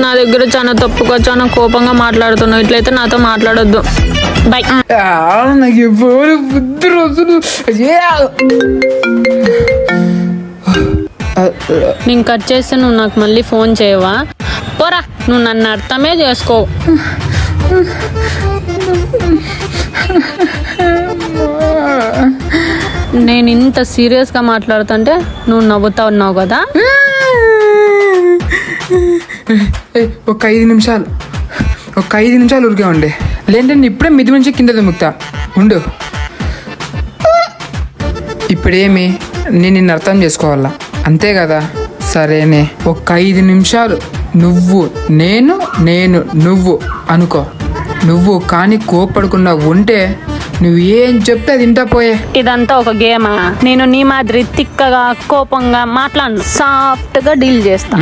నా దగ్గర చాలా తప్పుగా చాలా కోపంగా మాట్లాడుతున్నావు. ఇట్లయితే నాతో మాట్లాడొద్దు. బై. నాకు ఎవరు బుద్ధి రోజులు నేను కట్ చేస్తే నువ్వు నాకు మళ్ళీ ఫోన్ చేయవా? పోరా, నువ్వు నన్ను అర్థమే చేసుకో. నేను ఇంత సీరియస్గా మాట్లాడుతుంటే నువ్వు నవ్వుతా ఉన్నావు కదా. ఒక 5 నిమిషాలు ఊరికే ఉండే, లేదంటే ఇప్పుడే మిది నుంచి కింద దుముకుతా ఉండు. ఇప్పుడేమి నేను నిన్ను అర్థం చేసుకోవాలా, అంతే కదా? సరేనే, ఒక 5 నిమిషాలు నువ్వు నేను నువ్వు అనుకో. నువ్వు కానీ కోపడకుండా ఉంటే నువ్వు ఏం చెప్తే అది ఇంటా పోయే. ఇదంతా ఒక గేమా? నేను నీ మాదిరి తిక్కగా కోపంగా మాట్లాడను, సాఫ్ట్గా డీల్ చేస్తా.